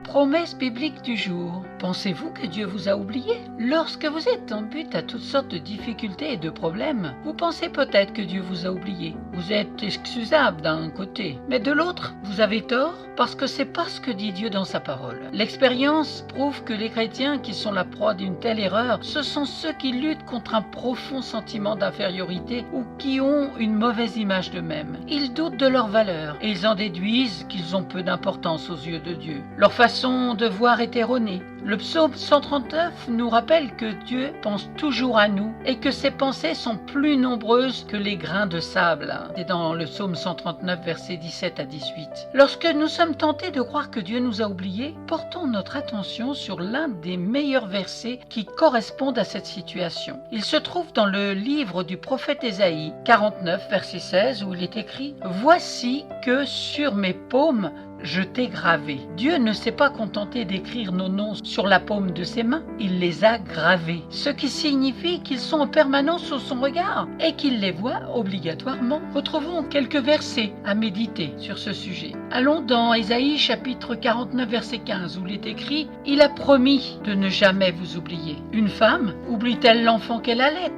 Promesse biblique du jour. Pensez-vous que Dieu vous a oublié? Lorsque vous êtes en but à toutes sortes de difficultés et de problèmes, vous pensez peut-être que Dieu vous a oublié. Vous êtes excusable d'un côté, mais de l'autre, vous avez tort parce que c'est pas ce que dit Dieu dans sa parole. L'expérience prouve que les chrétiens qui sont la proie d'une telle erreur, ce sont ceux qui luttent contre un profond sentiment d'infériorité ou qui ont une mauvaise image d'eux-mêmes. Ils doutent de leur valeur et ils en déduisent qu'ils ont peu d'importance aux yeux de Dieu. Leur façon de voir est erronée. Le psaume 139 nous rappelle que Dieu pense toujours à nous et que ses pensées sont plus nombreuses que les grains de sable. C'est dans le psaume 139, versets 17 à 18. Lorsque nous sommes tentés de croire que Dieu nous a oubliés, portons notre attention sur l'un des meilleurs versets qui correspondent à cette situation. Il se trouve dans le livre du prophète Ésaïe, 49, verset 16, où il est écrit « Voici que sur mes paumes, je t'ai gravé ». Dieu ne s'est pas contenté d'écrire nos noms sur la paume de ses mains, il les a gravés, ce qui signifie qu'ils sont en permanence sous son regard et qu'il les voit obligatoirement. Retrouvons quelques versets à méditer sur ce sujet. Allons dans Ésaïe chapitre 49 verset 15 où il est écrit « Il a promis de ne jamais vous oublier ». Une femme oublie-t-elle l'enfant qu'elle allait ?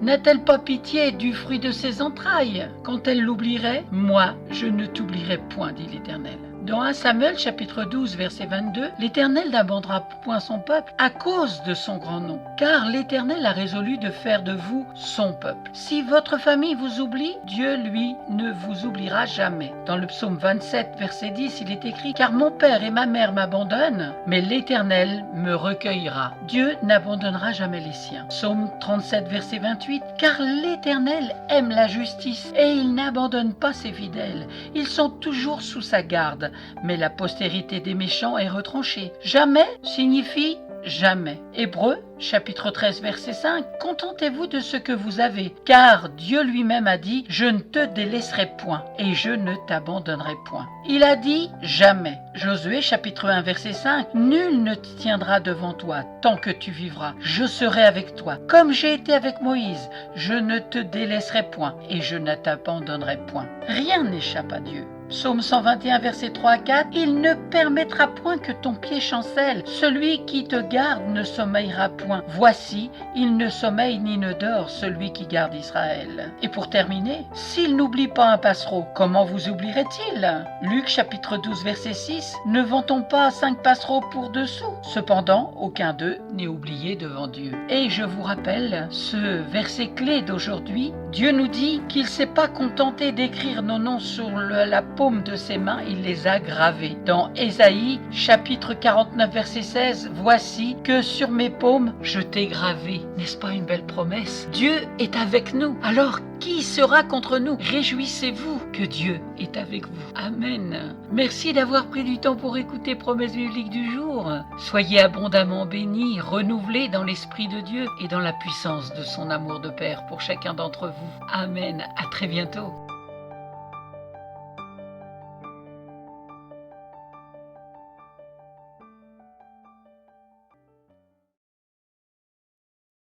N'a-t-elle pas pitié du fruit de ses entrailles? Quand elle l'oublierait, moi, je ne t'oublierai point, dit l'Éternel. Dans 1 Samuel chapitre 12 verset 22, l'Éternel n'abandonnera point son peuple à cause de son grand nom, car l'Éternel a résolu de faire de vous son peuple. Si votre famille vous oublie, Dieu, lui, ne vous oubliera jamais. Dans le psaume 27 verset 10, il est écrit « Car mon père et ma mère m'abandonnent, mais l'Éternel me recueillera. Dieu n'abandonnera jamais les siens. » Psaume 37 verset 28, « Car l'Éternel aime la justice et il n'abandonne pas ses fidèles. Ils sont toujours sous sa garde. Mais la postérité des méchants est retranchée. » Jamais signifie jamais. Hébreux, chapitre 13, verset 5. « Contentez-vous de ce que vous avez, car Dieu lui-même a dit « Je ne te délaisserai point et je ne t'abandonnerai point. » Il a dit « jamais ». Josué, chapitre 1, verset 5. « Nul ne te tiendra devant toi tant que tu vivras. Je serai avec toi. Comme j'ai été avec Moïse, je ne te délaisserai point et je ne t'abandonnerai point. » Rien n'échappe à Dieu. Psaume 121, versets 3 à 4. « Il ne permettra point que ton pied chancelle. Celui qui te garde ne sommeillera point. Voici, il ne sommeille ni ne dort, celui qui garde Israël. » Et pour terminer, « S'il n'oublie pas un passereau, comment vous oublierait-il » Luc chapitre 12, verset 6. « Ne vend-on pas 5 passereaux pour 2 sous? Cependant, aucun d'eux n'est oublié devant Dieu. » Et je vous rappelle ce verset clé d'aujourd'hui. Dieu nous dit qu'il ne s'est pas contenté d'écrire nos noms sur la paume de ses mains, il les a gravés. Dans Ésaïe, chapitre 49, verset 16, « Voici que sur mes paumes, je t'ai gravé. » N'est-ce pas une belle promesse? Dieu est avec nous. Alors, qui sera contre nous? Réjouissez-vous que Dieu est avec vous. Amen. Merci d'avoir pris du temps pour écouter Promesse biblique du jour. Soyez abondamment bénis, renouvelés dans l'Esprit de Dieu et dans la puissance de son amour de Père pour chacun d'entre vous. Amen. À très bientôt.